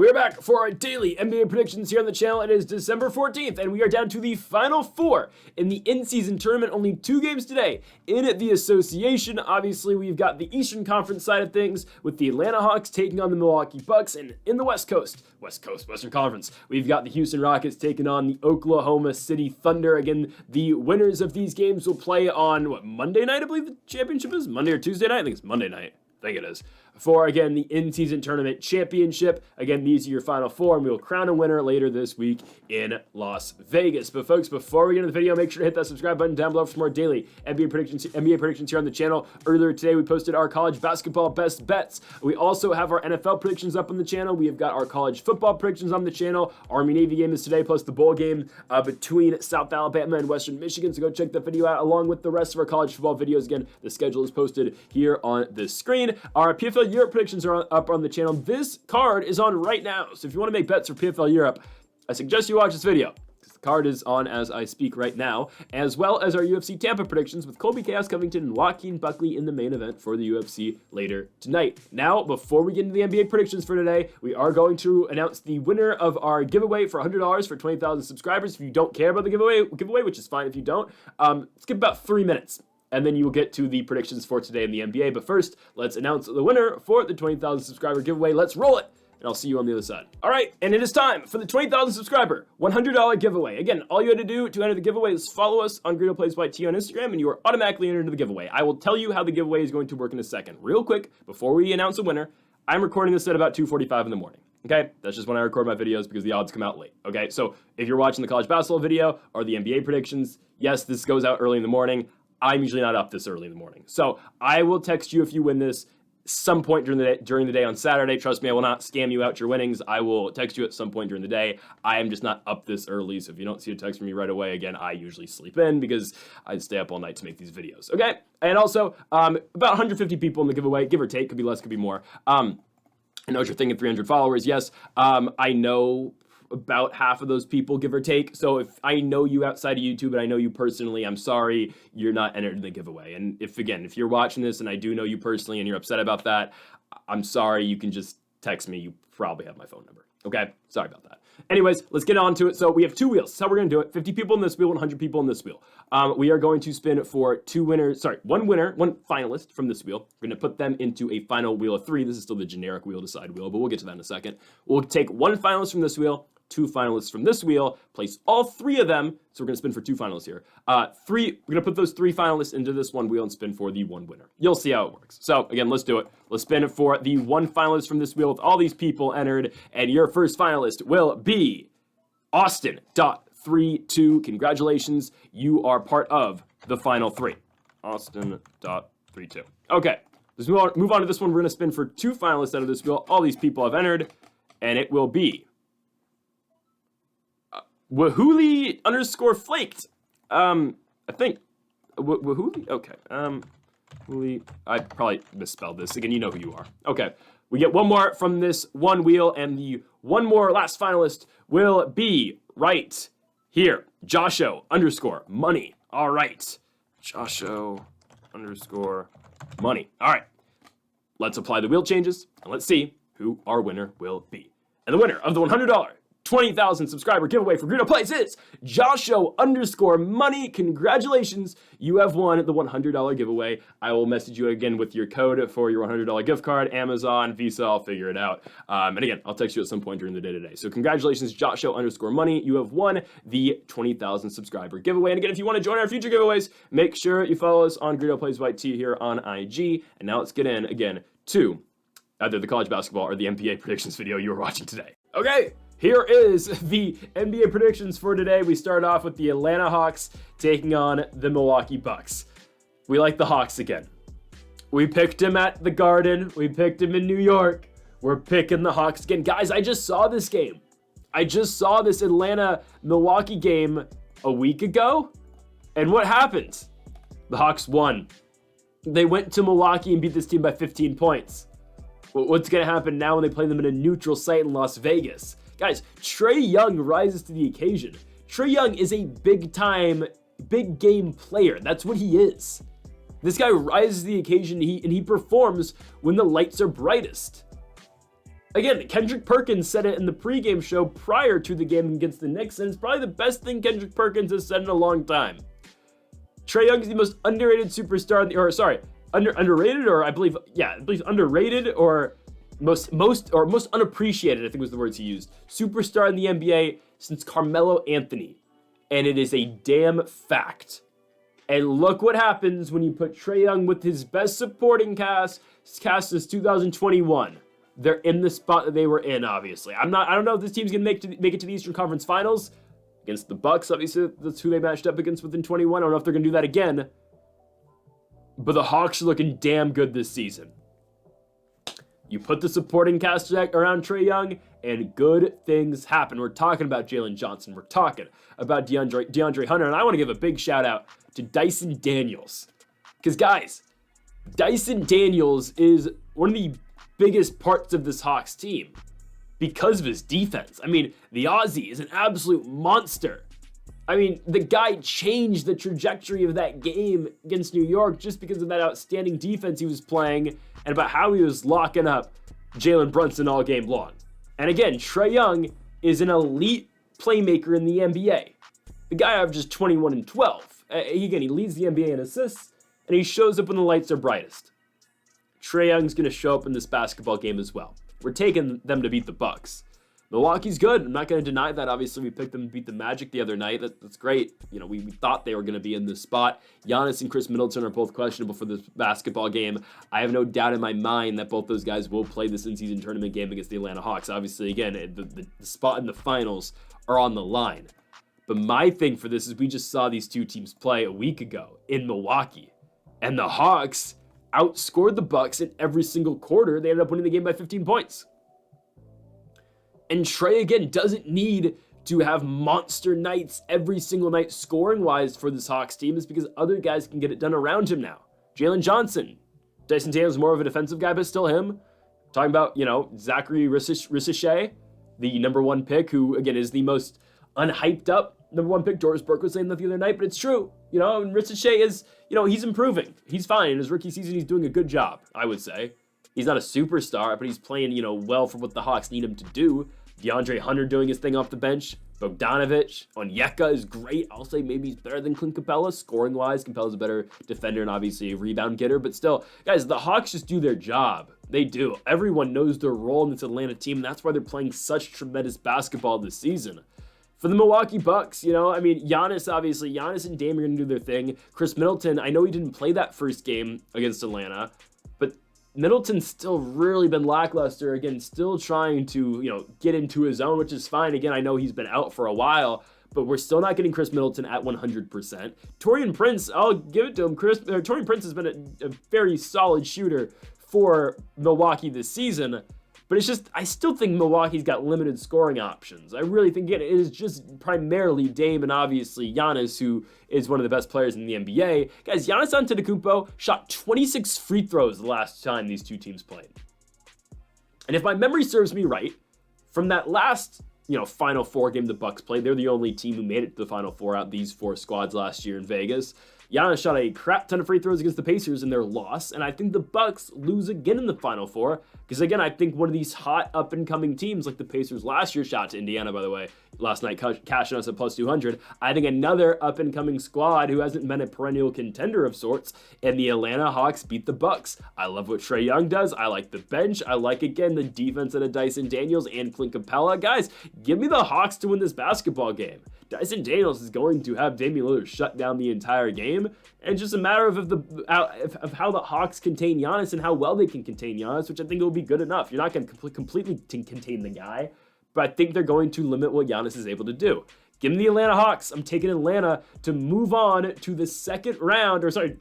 We're back for our daily NBA predictions here on the channel. It is December 14th, and we are down to the final four in the in-season tournament. Only 2 games today in the association. Obviously, we've got the Eastern Conference side of things with the Atlanta Hawks taking on the Milwaukee Bucks, and in the Western Conference, we've got the Houston Rockets taking on the Oklahoma City Thunder. Again, the winners of these games will play on, Monday night, I believe the championship is? Monday or Tuesday night? I think it's Monday night. I think it is. For, again, the in-season tournament championship. Again, these are your final four, and we will crown a winner later this week in Las Vegas. But, folks, before we get into the video, make sure to hit that subscribe button down below for some more daily NBA predictions here on the channel. Earlier today, we posted our college basketball best bets. We also have our NFL predictions up on the channel. We have got our college football predictions on the channel. Army-Navy game is today, plus the bowl game between South Alabama and Western Michigan. So go check that video out, along with the rest of our college football videos. Again, the schedule is posted here on the screen. Our PFL Europe predictions are up on the channel. This card is on right now, so if you want to make bets for PFL Europe, I suggest you watch this video. The card is on as I speak right now, as well as our UFC Tampa predictions with Colby Chaos Covington and Joaquin Buckley in the main event for the UFC later tonight. Now, before we get into the NBA predictions for today, we are going to announce the winner of our giveaway for $100 for 20,000 subscribers. If you don't care about the giveaway, which is fine if you don't, let's give about 3 minutes. And then you will get to the predictions for today in the NBA. But first, let's announce the winner for the 20,000 subscriber giveaway. Let's roll it, and I'll see you on the other side. All right, and it is time for the 20,000 subscriber $100 giveaway. Again, all you had to do to enter the giveaway is follow us on Greedo Plays by T on Instagram, and you are automatically entered into the giveaway. I will tell you how the giveaway is going to work in a second. Real quick, before we announce a winner, I'm recording this at about 2:45 in the morning. Okay, that's just when I record my videos because the odds come out late. Okay, so if you're watching the college basketball video or the NBA predictions, yes, this goes out early in the morning. I'm usually not up this early in the morning. So I will text you if you win this some point during the day on Saturday. Trust me, I will not scam you out your winnings. I will text you at some point during the day. I am just not up this early, so if you don't see a text from me right away, again, I usually sleep in because I stay up all night to make these videos, okay? And also, about 150 people in the giveaway, give or take, could be less, could be more. I know what you're thinking, 300 followers, yes. I know about half of those people, give or take. So if I know you outside of YouTube and I know you personally, I'm sorry you're not entered in the giveaway. And if you're watching this and I do know you personally and you're upset about that, I'm sorry. You can just text me. You probably have my phone number. Okay? Sorry about that. Anyways, let's get on to it. So we have 2 wheels. That's how we're going to do it. 50 people in this wheel, 100 people in this wheel. We are going to spin for one winner, one finalist from this wheel. We're going to put them into a final wheel of 3. This is still the generic wheel to side wheel, but we'll get to that in a second. We'll take 1 finalist from this wheel, 2 finalists from this wheel, place all 3 of them. So we're going to spin for 2 finalists here. We're going to put those 3 finalists into this 1 wheel and spin for the 1 winner. You'll see how it works. So again, let's do it. Let's spin it for the 1 finalist from this wheel with all these people entered. And your first finalist will be Austin.32. Congratulations. You are part of the final 3. Austin.32. Okay. Let's move on to this one. We're going to spin for 2 finalists out of this wheel. All these people have entered. And it will be Wahuli_flaked. I think. Wahuli? Okay. Wahuli. I probably misspelled this. Again, you know who you are. Okay. We get 1 more from this 1 wheel, and the 1 more last finalist will be right here. Josho_money. All right. Josho_money. All right. Let's apply the wheel changes, and let's see who our winner will be. And the winner of the $100 20,000 subscriber giveaway for Greedo Plays is Josho_money. Congratulations. You have won the $100 giveaway. I will message you again with your code for your $100 gift card, Amazon, Visa, I'll figure it out. And again, I'll text you at some point during the day today. So congratulations, Josho_money. You have won the 20,000 subscriber giveaway. And again, if you want to join our future giveaways, make sure you follow us on Greedo Plays by T here on IG. And now let's get in again to either the college basketball or the NBA predictions video you are watching today. Okay. Here is the NBA predictions for today. We start off with the Atlanta Hawks taking on the Milwaukee Bucks. We like the Hawks again. We picked him at the Garden. We picked him in New York. We're picking the Hawks again. Guys, I just saw this game. I just saw this Atlanta-Milwaukee game a week ago. And what happened? The Hawks won. They went to Milwaukee and beat this team by 15 points. What's going to happen now when they play them in a neutral site in Las Vegas? Guys, Trae Young rises to the occasion. Trae Young is a big game player. That's what he is. This guy rises to the occasion and he performs when the lights are brightest. Again, Kendrick Perkins said it in the pregame show prior to the game against the Knicks, and it's probably the best thing Kendrick Perkins has said in a long time. Trae Young is the most underrated superstar, underrated, or I believe underrated, or most unappreciated, I think was the words he used, superstar in the NBA since Carmelo Anthony. And it is a damn fact. And look what happens when you put Trae Young with his best supporting cast since 2021. They're in the spot that they were in, obviously. I don't know if this team's gonna make it to the Eastern Conference Finals against the Bucks. Obviously, that's who they matched up against within 21. I don't know if they're gonna do that again. But the Hawks are looking damn good this season. You put the supporting cast around Trae Young, and good things happen. We're talking about Jalen Johnson. We're talking about DeAndre Hunter. And I want to give a big shout out to Dyson Daniels. Because, guys, Dyson Daniels is one of the biggest parts of this Hawks team because of his defense. I mean, the Aussie is an absolute monster. I mean, the guy changed the trajectory of that game against New York just because of that outstanding defense he was playing and about how he was locking up Jalen Brunson all game long. And again, Trae Young is an elite playmaker in the NBA. The guy averages 21 and 12. He leads the NBA in assists, and he shows up when the lights are brightest. Trae Young's going to show up in this basketball game as well. We're taking them to beat the Bucks. Milwaukee's good. I'm not going to deny that. Obviously, we picked them to beat the Magic the other night. That's great. You know, we thought they were going to be in this spot. Giannis and Chris Middleton are both questionable for this basketball game. I have no doubt in my mind that both those guys will play this in-season tournament game against the Atlanta Hawks. Obviously, again, the spot in the finals are on the line. But my thing for this is we just saw these two teams play a week ago in Milwaukee. And the Hawks outscored the Bucks in every single quarter. They ended up winning the game by 15 points. And Trae, again, doesn't need to have monster nights every single night scoring-wise for this Hawks team. Is because other guys can get it done around him now. Jalen Johnson. Dyson Daniels is more of a defensive guy, but still him. Talking about, Zachary Ricochet, the number one pick, who, again, is the most unhyped up number one pick. Doris Burke was saying that the other night, but it's true. And Ricochet is, he's improving. He's fine. In his rookie season, he's doing a good job, I would say. He's not a superstar, but he's playing, well for what the Hawks need him to do. DeAndre Hunter doing his thing off the bench. Bogdanovich. Onyeka is great. I'll say maybe he's better than Clint Capella. Scoring-wise, Capella's a better defender and obviously a rebound getter. But still, guys, the Hawks just do their job. They do. Everyone knows their role in this Atlanta team, and that's why they're playing such tremendous basketball this season. For the Milwaukee Bucks, Giannis and Dame are going to do their thing. Chris Middleton, I know he didn't play that first game against Atlanta, but Middleton's still really been lackluster. Again, still trying to, get into his own, which is fine. Again, I know he's been out for a while, but we're still not getting Chris Middleton at 100%. Taurean Prince, I'll give it to him. Taurean Prince has been a very solid shooter for Milwaukee this season, but it's just, I still think Milwaukee's got limited scoring options. I really think it is just primarily Dame and obviously Giannis, who is one of the best players in the NBA. Guys, Giannis Antetokounmpo shot 26 free throws the last time these two teams played. And if my memory serves me right, from that last, Final Four game the Bucks played, they're the only team who made it to the Final Four out of these four squads last year in Vegas. Giannis shot a crap ton of free throws against the Pacers in their loss, and I think the Bucks lose again in the Final Four, because again, I think one of these hot up-and-coming teams, like the Pacers last year, shot to Indiana, by the way, last night, cashing us at plus 200. I think another up-and-coming squad who hasn't been a perennial contender of sorts, and the Atlanta Hawks beat the Bucks. I love what Trae Young does. I like the bench. I like, again, the defense of Dyson Daniels and Clint Capella. Guys, give me the Hawks to win this basketball game. Dyson Daniels is going to have Damian Lillard shut down the entire game, and just a matter of how the Hawks contain Giannis and how well they can contain Giannis, which I think will be good enough. You're not going to completely contain the guy, but I think they're going to limit what Giannis is able to do. Give me the Atlanta Hawks. I'm taking Atlanta to move on to the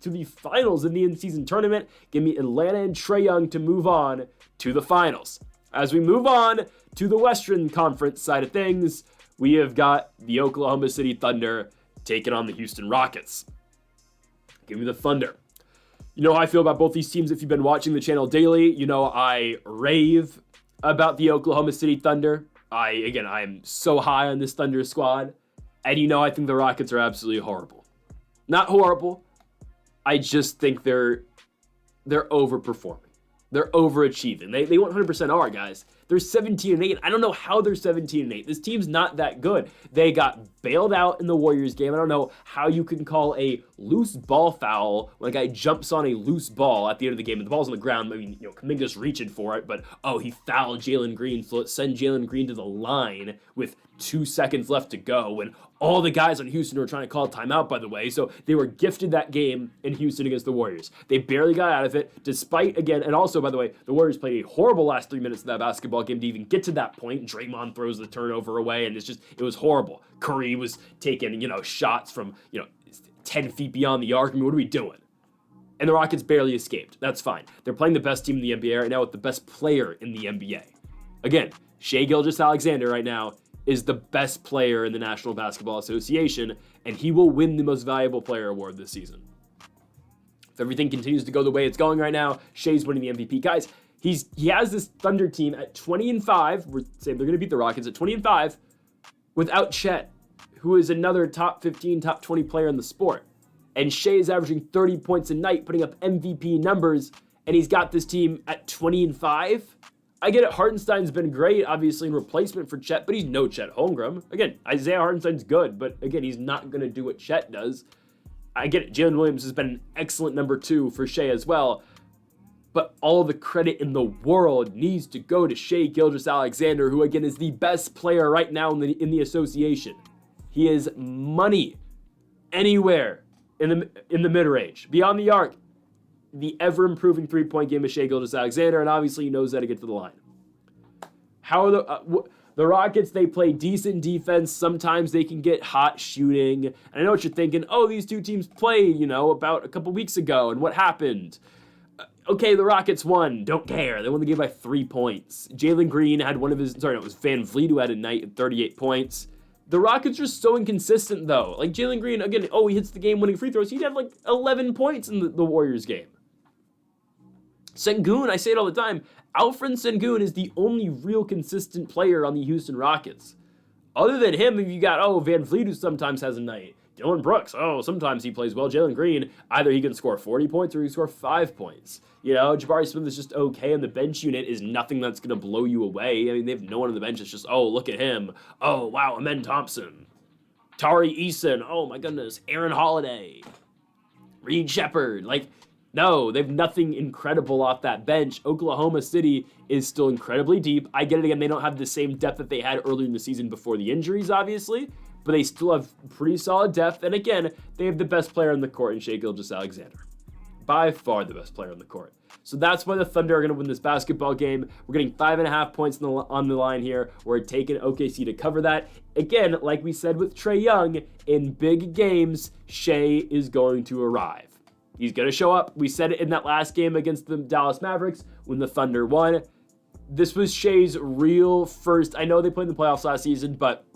to the finals in the in-season tournament. Give me Atlanta and Trae Young to move on to the finals. As we move on to the Western Conference side of things, we have got the Oklahoma City Thunder taking on the Houston Rockets. Give me the Thunder. You know how I feel about both these teams if you've been watching the channel daily. I rave about the Oklahoma City Thunder. I'm so high on this Thunder squad. And I think the Rockets are absolutely horrible. Not horrible. I just think they're overperforming. They're overachieving. They 100% are, guys. They're 17-8. I don't know how they're 17-8. This team's not that good. They got bailed out in the Warriors game. I don't know how you can call a loose ball foul when a guy jumps on a loose ball at the end of the game and the ball's on the ground. I mean, Kuminga's reaching for it, but he fouled Jalen Green, so let's send Jalen Green to the line with 2 seconds left to go, when all the guys on Houston were trying to call timeout, by the way, so they were gifted that game in Houston against the Warriors. They barely got out of it, despite, again, and also, by the way, the Warriors played a horrible last 3 minutes of that basketball game to even get to that point. Draymond throws the turnover away, and it was horrible. Curry was taking, shots from, 10 feet beyond the arc. I mean, what are we doing? And the Rockets barely escaped. That's fine. They're playing the best team in the NBA right now with the best player in the NBA. Again, Shai Gilgeous-Alexander right now is the best player in the National Basketball Association, and he will win the Most Valuable Player award this season. If everything continues to go the way it's going right now, Shai's winning the MVP. Guys, he has this Thunder team at 20-5. We're saying they're going to beat the Rockets at 20-5 without Chet, who is another top 15, top 20 player in the sport. And Shai is averaging 30 points a night, putting up MVP numbers, and he's got this team at 20-5. I get it, Hartenstein's been great, obviously, in replacement for Chet, but he's no Chet Holmgren. Again, Isaiah Hartenstein's good, but again, he's not going to do what Chet does. I get it, Jalen Williams has been an excellent number 2 for Shai as well, but all the credit in the world needs to go to Shai Gilgeous-Alexander, who, again, is the best player right now in the association. He is money anywhere in the mid-range. Beyond the arc, the ever-improving three-point game of Shai Gilgeous-Alexander, and obviously he knows how to get to the line. How are the Rockets, they play decent defense. Sometimes they can get hot shooting. And I know what you're thinking. Oh, these two teams played, about a couple weeks ago, and what happened? Okay, the Rockets won. Don't care. They won the game by 3 points. Jalen Green had it was Van Vliet who had a night at 38 points. The Rockets are so inconsistent, though. Like, Jalen Green, again, he hits the game-winning free throws. He'd have, 11 points in the Warriors game. Sengun, I say it all the time, Alfred Sengun is the only real consistent player on the Houston Rockets. Other than him, you got, Van Vliet, who sometimes has a night. Dylan Brooks, sometimes he plays well. Jalen Green, either he can score 40 points or he can score 5 points. Jabari Smith is just okay, and the bench unit is nothing that's going to blow you away. I mean, they have no one on the bench that's just, look at him. Oh, wow, Amen Thompson. Tari Eason, oh my goodness, Aaron Holiday. Reed Shepard, no, they have nothing incredible off that bench. Oklahoma City is still incredibly deep. I get it, again, they don't have the same depth that they had earlier in the season before the injuries, obviously, but they still have pretty solid depth, and again, they have the best player on the court in Shai Gilgeous-Alexander. By far the best player on the court. So that's why the Thunder are going to win this basketball game. We're getting 5.5 points on the line here. We're taking OKC to cover that. Again, like we said with Trae Young, in big games, Shai is going to arrive. He's going to show up. We said it in that last game against the Dallas Mavericks when the Thunder won. This was Shai's real first. I know they played in the playoffs last season, but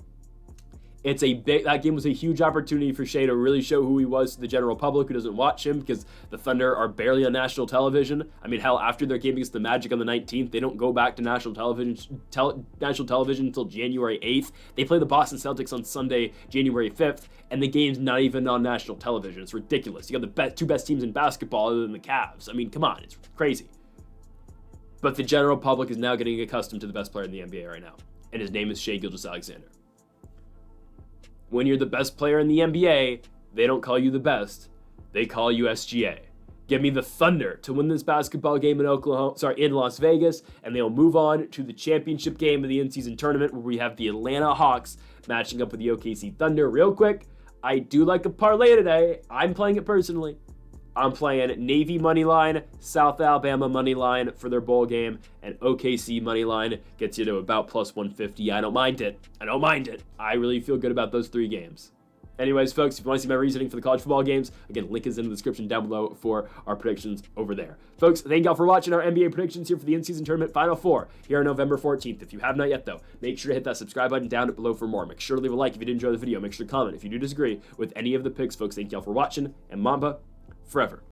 that game was a huge opportunity for Shai to really show who he was to the general public who doesn't watch him, because the Thunder are barely on national television. I mean, hell, after their game against the Magic on the 19th, they don't go back to national television until January 8th. They play the Boston Celtics on Sunday, January 5th, and the game's not even on national television. It's ridiculous. You got the two best teams in basketball other than the Cavs. I mean, come on, it's crazy. But the general public is now getting accustomed to the best player in the NBA right now, and his name is Shai Gilgeous-Alexander. When you're the best player in the NBA, they don't call you the best. They call you SGA. Give me the Thunder to win this basketball game in Las Vegas, and they'll move on to the championship game of the in-season tournament, where we have the Atlanta Hawks matching up with the OKC Thunder. Real quick, I do like a parlay today. I'm playing it personally. I'm playing Navy moneyline, South Alabama moneyline for their bowl game, and OKC moneyline gets you to about plus 150. I don't mind it. I really feel good about those 3 games. Anyways, folks, if you want to see my reasoning for the college football games, again, link is in the description down below for our predictions over there. Folks, thank y'all for watching our NBA predictions here for the in-season tournament Final Four here on November 14th. If you have not yet, though, make sure to hit that subscribe button down below for more. Make sure to leave a like if you did enjoy the video. Make sure to comment if you do disagree with any of the picks, folks. Thank y'all for watching, and Mamba forever.